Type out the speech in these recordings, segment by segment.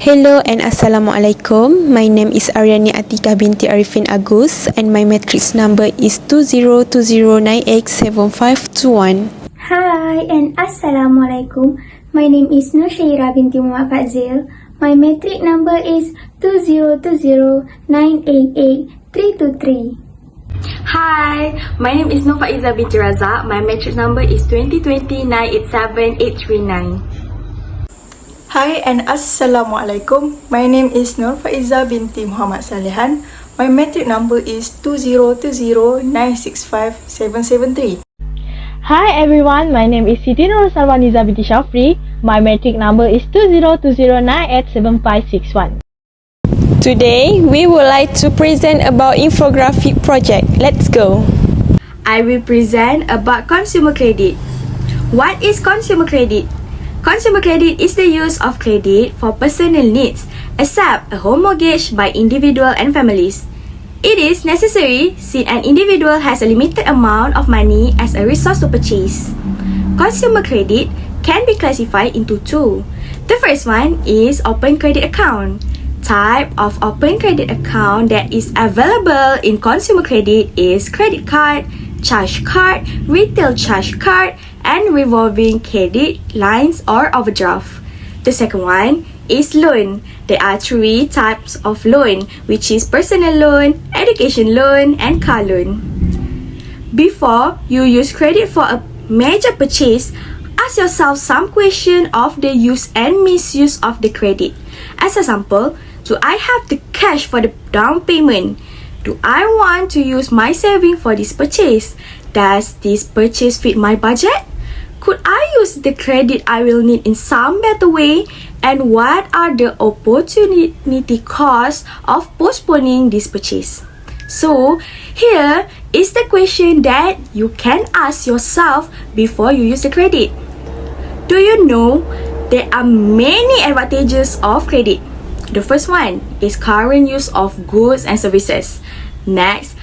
Hello and Assalamualaikum. My name is Aryani Atika binti Arifin Agus and my matrix number is 2020987521. Hi and Assalamualaikum. My name is Nur Syaira binti Muhammad Fazil. My matric number is 2020988323. Hi, my name is Nur Faiza binti Razak. My matrix number is 2020987839. Hi and Assalamualaikum. My name is Nur Faiza binti Muhammad Salihan. My matric number is 2020965773. Hi everyone, my name is Siti Nur Salwaniza binti Shafri. My matric number is 2020987561. Today, we would like to present about infographic project. Let's go. I will present about consumer credit. What is consumer credit? Consumer credit is the use of credit for personal needs, except a home mortgage by individual and families. It is necessary since an individual has a limited amount of money as a resource to purchase. Consumer credit can be classified into two. The first one is open credit account. Type of open credit account that is available in consumer credit is credit card, charge card, retail charge card, and revolving credit lines or overdraft. The second one is loan. There are three types of loan, which is personal loan, education loan, and car loan. Before you use credit for a major purchase, ask yourself some question of the use and misuse of the credit. As a sample, do I have the cash for the down payment? Do I want to use my saving for this purchase? Does this purchase fit my budget? Could I use the credit I will need in some better way? And what are the opportunity costs of postponing this purchase? So, here is the question that you can ask yourself before you use the credit. Do you know there are many advantages of credit? The first one is current use of goods and services. Next,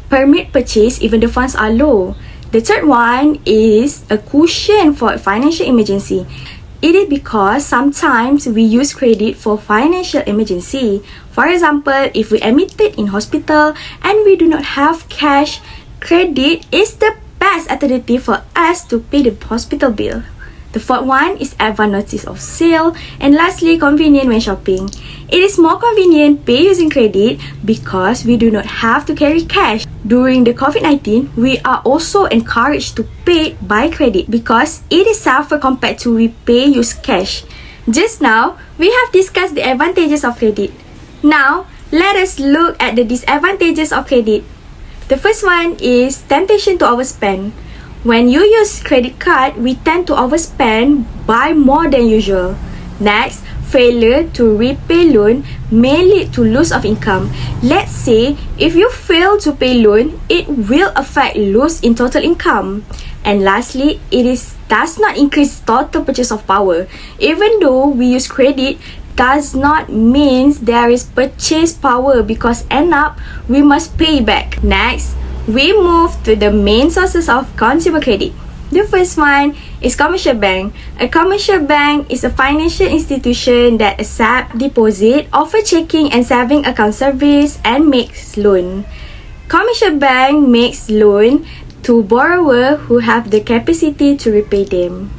permit purchase even the funds are low. The third one is a cushion for financial emergency. It is because sometimes we use credit for financial emergency. For example, if we admitted in hospital and we do not have cash, credit is the best alternative for us to pay the hospital bill. The fourth one is advance notice of sale, and lastly, convenient when shopping. It is more convenient pay using credit because we do not have to carry cash. During the COVID-19, we are also encouraged to pay by credit because it is safer compared to we pay use cash. Just now, we have discussed the advantages of credit. Now, let us look at the disadvantages of credit. The first one is temptation to overspend. When you use credit card, we tend to overspend by more than usual. Next, failure to repay loan may lead to loss of income. Let's say if you fail to pay loan, it will affect loss in total income. And lastly, does not increase total purchase of power. Even though we use credit, does not mean there is purchase power because end up we must pay back. Next, we move to the main sources of consumer credit. The first one is commercial bank. A commercial bank is a financial institution that accepts deposit, offer checking and saving account service, and makes loan. Commercial bank makes loan to borrowers who have the capacity to repay them.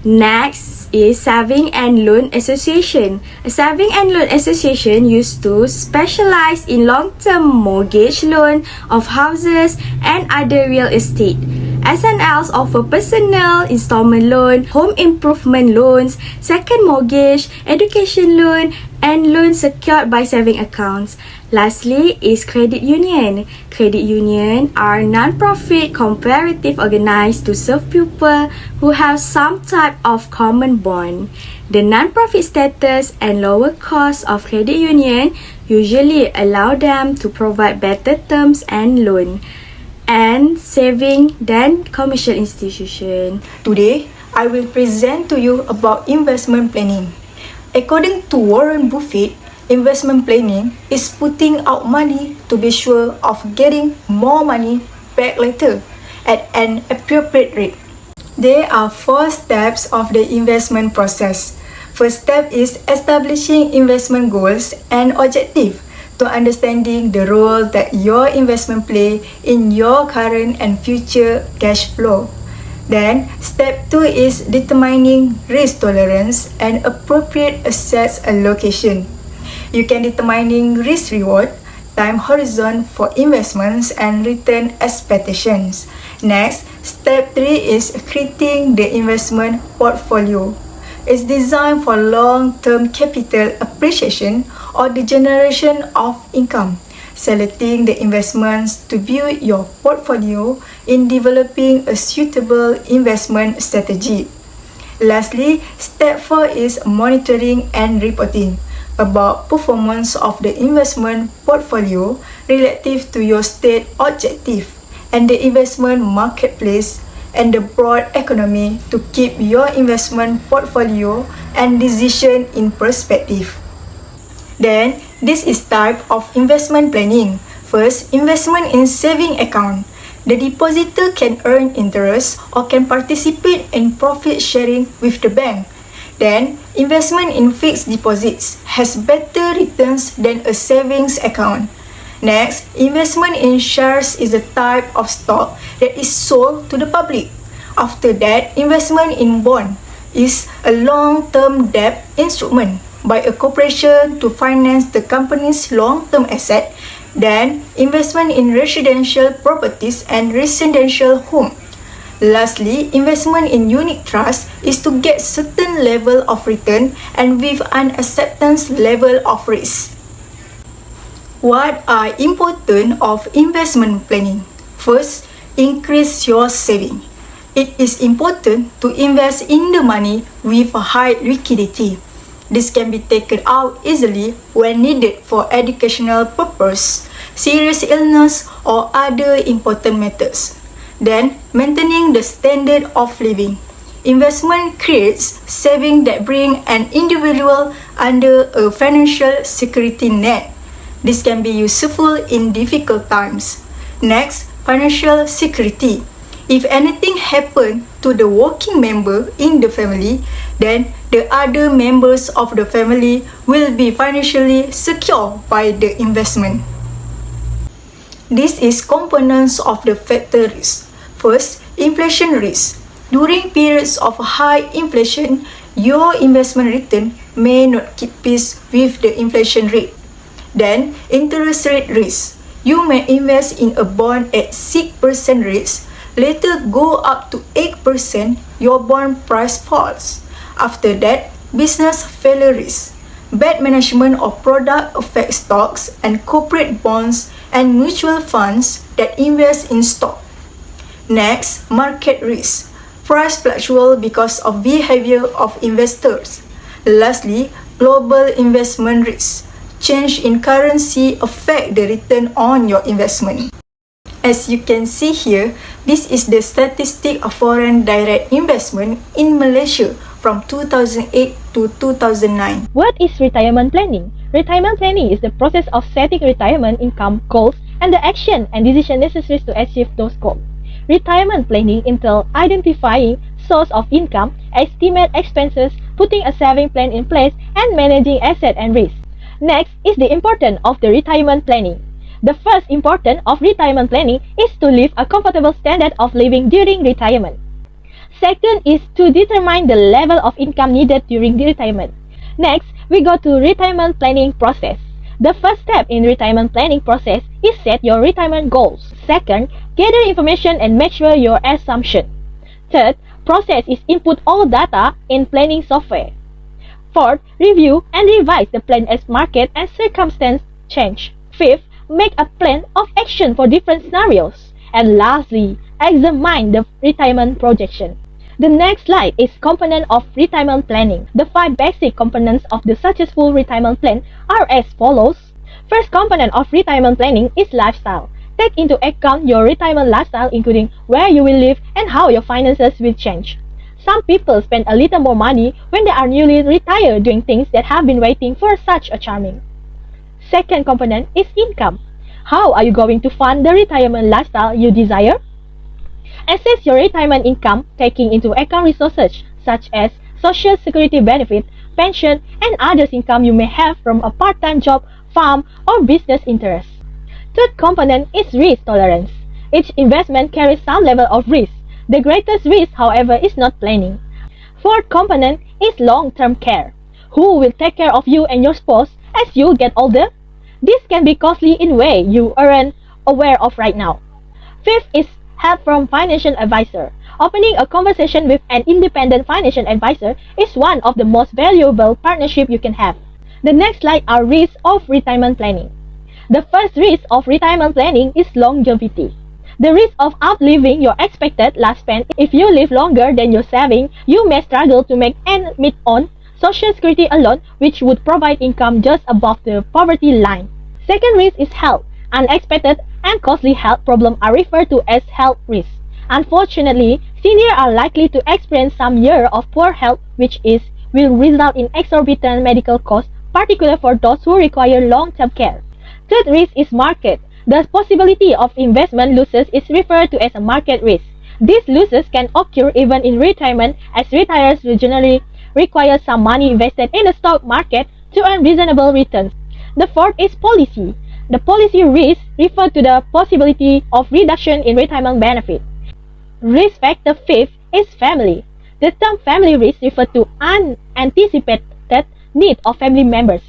Next is Saving and Loan Association. A saving and loan association used to specialize in long-term mortgage loan of houses and other real estate. SNLs offer personal installment loan, home improvement loans, second mortgage, education loan, and loans secured by saving accounts. Lastly is credit union. Credit union are non-profit cooperative organized to serve people who have some type of common bond. The non-profit status and lower cost of credit union usually allow them to provide better terms and loan and saving than commercial institution. Today, I will present to you about investment planning. According to Warren Buffett, investment planning is putting out money to be sure of getting more money back later at an appropriate rate. There are 4 steps of the investment process. First step is establishing investment goals and objectives to understanding the role that your investment play in your current and future cash flow. Then, step 2 is determining risk tolerance and appropriate assets allocation. You can determining risk reward, time horizon for investments and return expectations. Next, step 3 is creating the investment portfolio. It's designed for long-term capital appreciation or the generation of income. Selecting the investments to build your portfolio in developing a suitable investment strategy. Lastly, step 4 is monitoring and reporting about performance of the investment portfolio relative to your state objective and the investment marketplace and the broad economy to keep your investment portfolio and decision in perspective. Then, this is type of investment planning. First, investment in saving account. The depositor can earn interest or can participate in profit sharing with the bank. Then, investment in fixed deposits has better returns than a savings account. Next, investment in shares is a type of stock that is sold to the public. After that, investment in bond is a long-term debt instrument by a corporation to finance the company's long-term asset. Then, investment in residential properties and residential home. Lastly, investment in unit trust is to get certain level of return and with an acceptance level of risk. What are important of investment planning? First, increase your saving. It is important to invest in the money with a high liquidity. This can be taken out easily when needed for educational purpose, serious illness, or other important matters. Then, maintaining the standard of living. Investment creates savings that bring an individual under a financial security net. This can be useful in difficult times. Next, financial security. If anything happens to the working member in the family, then the other members of the family will be financially secure by the investment. This is components of the factor risk. First, inflation risk. During periods of high inflation, your investment return may not keep pace with the inflation rate. Then, interest rate risk. You may invest in a bond at 6% rates, later go up to 8%, your bond price falls. After that, business failure risk. Bad management of product affects stocks and corporate bonds and mutual funds that invest in stock. Next, market risk. Price fluctuate because of behavior of investors. Lastly, global investment risk. Change in currency affect the return on your investment. As you can see here, this is the statistic of foreign direct investment in Malaysia from 2008 to 2009. What is retirement planning? Retirement planning is the process of setting retirement income goals and the action and decision necessary to achieve those goals. Retirement planning entails identifying source of income, estimate expenses, putting a saving plan in place, and managing asset and risk. Next is the importance of the retirement planning. The first importance of retirement planning is to live a comfortable standard of living during retirement. Second is to determine the level of income needed during the retirement. Next, we go to retirement planning process. The first step in retirement planning process is set your retirement goals. Second, gather information and make sure your assumption. Third, process is input all data in planning software. Fourth, review and revise the plan as market and circumstance change. Fifth, make a plan of action for different scenarios. And lastly, examine the retirement projection. The next slide is component of retirement planning. The 5 basic components of the successful retirement plan are as follows. First component of retirement planning is lifestyle. Take into account your retirement lifestyle, including where you will live and how your finances will change. Some people spend a little more money when they are newly retired doing things that have been waiting for such a charming. Second component is income. How are you going to fund the retirement lifestyle you desire? Assess your retirement income taking into account resources such as social security benefit, pension, and others income you may have from a part-time job, farm, or business interest. Third component is risk tolerance. Each investment carries some level of risk. The greatest risk, however, is not planning. Fourth component is long-term care. Who will take care of you and your spouse as you get older? This can be costly in way you aren't aware of right now. Fifth is help from financial advisor. Opening a conversation with an independent financial advisor is one of the most valuable partnership you can have. The next slide are risks of retirement planning. The first risk of retirement planning is longevity. The risk of outliving your expected lifespan. If you live longer than your saving, you may struggle to make ends meet on Social Security alone, which would provide income just above the poverty line. Second risk is health. Unexpected and costly health problems are referred to as health risks. Unfortunately, seniors are likely to experience some years of poor health, which will result in exorbitant medical costs, particularly for those who require long-term care. Third risk is market. The possibility of investment losses is referred to as a market risk. These losses can occur even in retirement, as retirees will generally require some money invested in the stock market to earn reasonable returns. The fourth is policy. The policy risk refers to the possibility of reduction in retirement benefit. Risk factor fifth is family. The term family risk refers to unanticipated need of family members.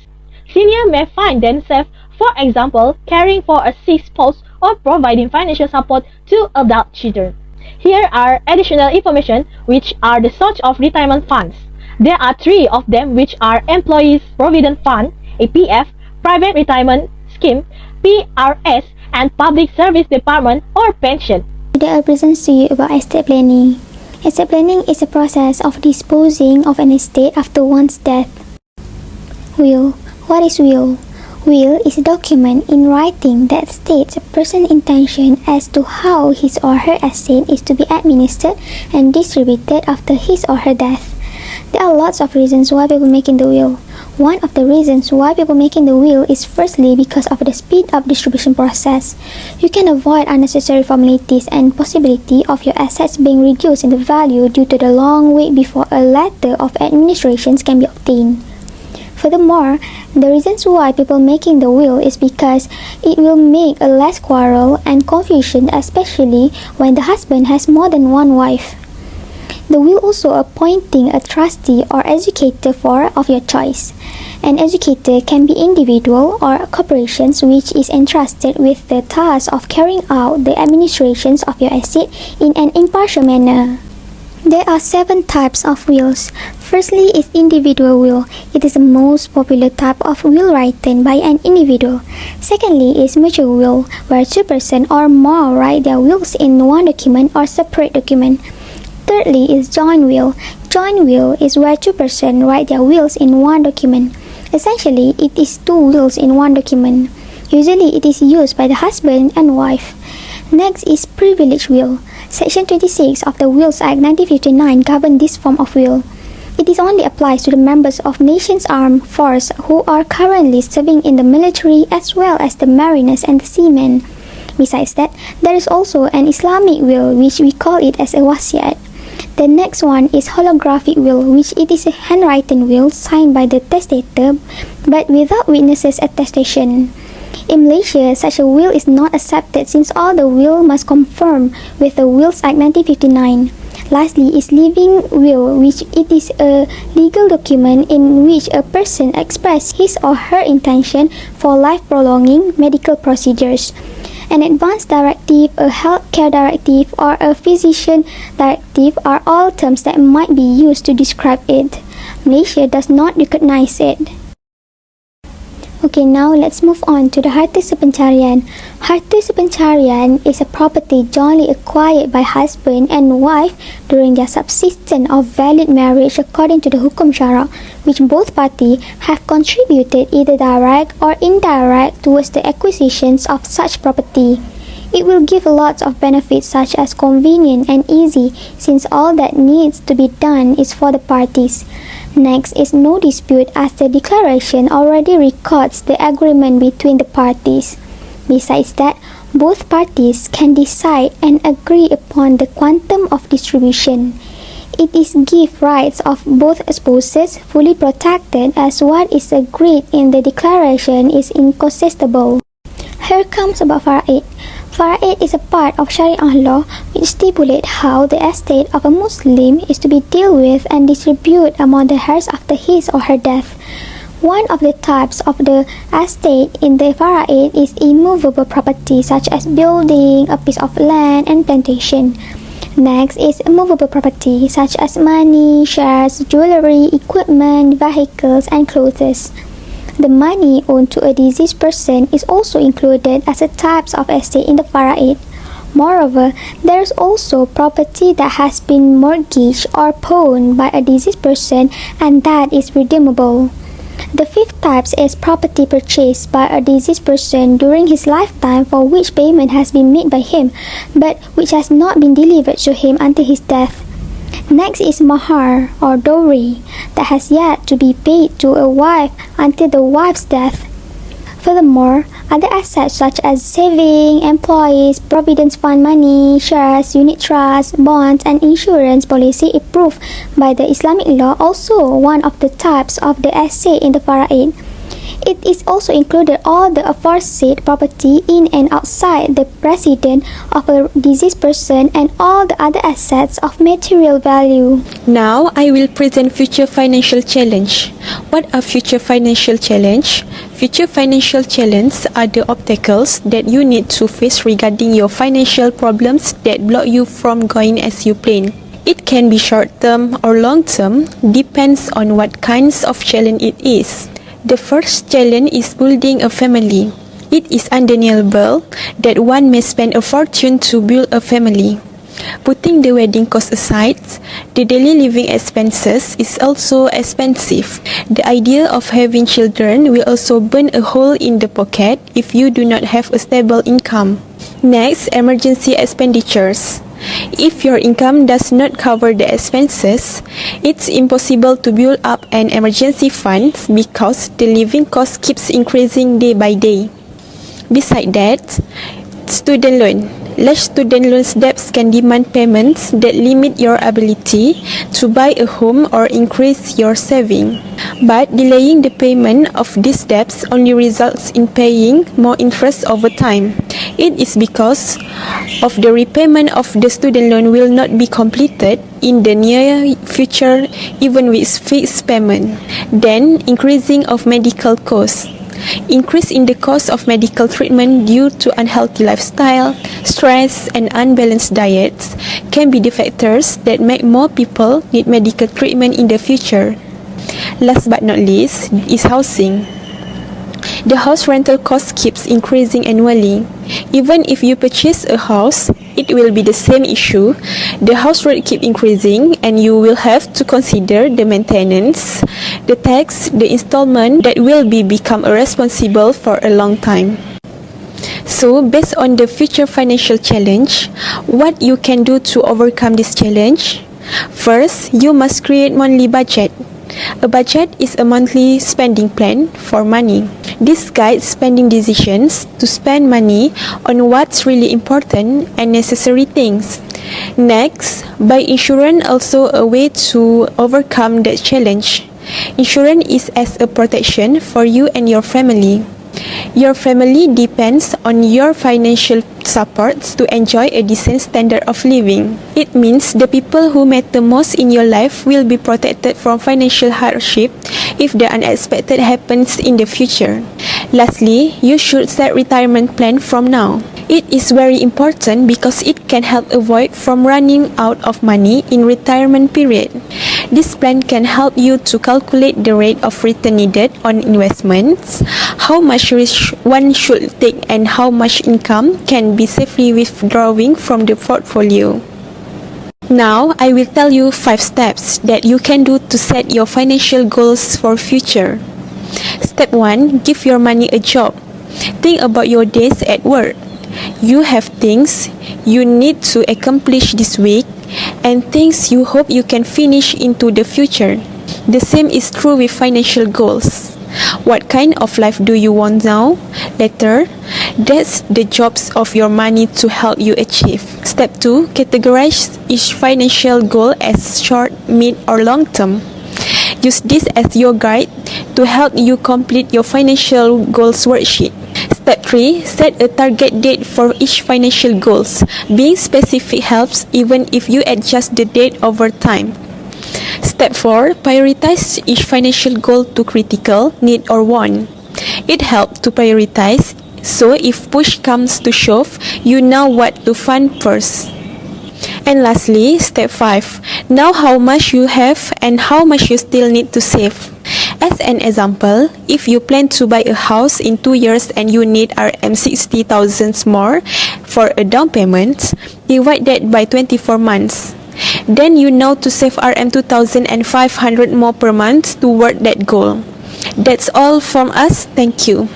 Seniors may find themselves, for example, caring for a sick spouse or providing financial support to adult children. Here are additional information which are the source of retirement funds. There are three of them, which are Employees Provident Fund, APF, Private Retirement Scheme, PRS, and Public Service Department or pension. Today I present to you about estate planning. Estate planning is a process of disposing of an estate after one's death. Will. What is will? Will is a document in writing that states a person's intention as to how his or her estate is to be administered and distributed after his or her death. There are lots of reasons why people making the will. One of the reasons why people making the will is firstly because of the speed up distribution process. You can avoid unnecessary formalities and possibility of your assets being reduced in the value due to the long wait before a letter of administration can be obtained. Furthermore, the reasons why people making the will is because it will make a less quarrel and confusion, especially when the husband has more than one wife. The will also appointing a trustee or educator of your choice. An educator can be individual or corporations which is entrusted with the task of carrying out the administrations of your estate in an impartial manner. There are 7 types of wills. Firstly is individual will. It is the most popular type of will written by an individual. Secondly is mutual will, where 2 persons or more write their wills in one document or separate document. Thirdly is joint will. Joint will is where 2 persons write their wills in one document. Essentially, it is 2 wills in one document. Usually, it is used by the husband and wife. Next is privilege will. Section 26 of the Wills Act 1959 governs this form of will. It is only applies to the members of nation's armed force who are currently serving in the military as well as the mariners and the seamen. Besides that, there is also an Islamic will, which we call it as a wasiat. The next one is holographic will, which it is a handwritten will signed by the testator but without witnesses' attestation. In Malaysia, such a will is not accepted since all the will must conform with the Wills Act 1959. Lastly is living will, which it is a legal document in which a person expresses his or her intention for life-prolonging medical procedures. An advance directive, a healthcare directive, or a physician directive are all terms that might be used to describe it. Malaysia does not recognize it. Okay, now let's move on to the harta sepencarian. Harta sepencarian is a property jointly acquired by husband and wife during their subsistence of valid marriage according to the hukum syara, which both parties have contributed either direct or indirect towards the acquisitions of such property. It will give lots of benefits such as convenient and easy since all that needs to be done is for the parties. Next is no dispute as the declaration already records the agreement between the parties. Besides that, both parties can decide and agree upon the quantum of distribution. It is give rights of both spouses fully protected as what is agreed in the declaration is incontestable. Here comes about Fara'id. Fara'id is a part of Sharia law which stipulates how the estate of a Muslim is to be dealt with and distributed among the heirs after his or her death. One of the types of the estate in the Fara'id is immovable property such as building, a piece of land and plantation. Next is movable property such as money, shares, jewelry, equipment, vehicles and clothes. The money owned to a deceased person is also included as a type of estate in the Fara'id. Moreover, there is also property that has been mortgaged or pawned by a deceased person and that is redeemable. The fifth type is property purchased by a deceased person during his lifetime for which payment has been made by him, but which has not been delivered to him until his death. Next is mahar or dowry that has yet to be paid to a wife until the wife's death. Furthermore, other assets such as saving, employees, provident fund money, shares, unit trusts, bonds, and insurance policy approved by the Islamic law also one of the types of the estate in the Fara'id. It is also included all the aforesaid property in and outside the residence of a deceased person and all the other assets of material value. Now, I will present future financial challenge. What are future financial challenge? Future financial challenges are the obstacles that you need to face regarding your financial problems that block you from going as you plan. It can be short-term or long-term, depends on what kinds of challenge it is. The first challenge is building a family. It is undeniable that one may spend a fortune to build a family. Putting the wedding cost aside, the daily living expenses is also expensive. The idea of having children will also burn a hole in the pocket if you do not have a stable income. Next, emergency expenditures. If your income does not cover the expenses, it's impossible to build up an emergency fund because the living cost keeps increasing day by day. Besides that, student loan. Large student loans debts can demand payments that limit your ability to buy a home or increase your saving. But delaying the payment of these debts only results in paying more interest over time. It is because of the repayment of the student loan will not be completed in the near future even with fixed payment. Then, increasing of medical costs. Increase in the cost of medical treatment due to unhealthy lifestyle, stress, and unbalanced diets can be the factors that make more people need medical treatment in the future. Last but not least is housing. The house rental cost keeps increasing annually. Even if you purchase a house, it will be the same issue. The house rate keep increasing and you will have to consider the maintenance, the tax, the installment that will become responsible for a long time. So, based on the future financial challenge, what you can do to overcome this challenge? First, you must create monthly budget. A budget is a monthly spending plan for money. This guides spending decisions to spend money on what's really important and necessary things. Next, buy insurance also a way to overcome that challenge. Insurance is as a protection for you and your family. Your family depends on your financial support to enjoy a decent standard of living. It means the people who matter most in your life will be protected from financial hardship if the unexpected happens in the future. Lastly, you should set retirement plan from now. It is very important because it can help avoid from running out of money in retirement period. This plan can help you to calculate the rate of return needed on investments, how much risk one should take and how much income can be safely withdrawing from the portfolio. Now, I will tell you 5 steps that you can do to set your financial goals for future. Step 1. Give your money a job. Think about your days at work. You have things you need to accomplish this week and things you hope you can finish into the future. The same is true with financial goals. What kind of life do you want now, later? That's the jobs of your money to help you achieve. Step 2. Categorize each financial goal as short, mid, or long term. Use this as your guide to help you complete your financial goals worksheet. Step 3. Set a target date for each financial goals. Being specific helps even if you adjust the date over time. Step 4. Prioritize each financial goal to critical, need, or want. It helps to prioritize, so if push comes to shove, you know what to fund first. And lastly, step 5. Know how much you have and how much you still need to save. As an example, if you plan to buy a house in 2 years and you need Rm60,000 more for a down payment, divide that by 24 months. Then you know to save Rm2,500 more per month toward that goal. That's all from us. Thank you.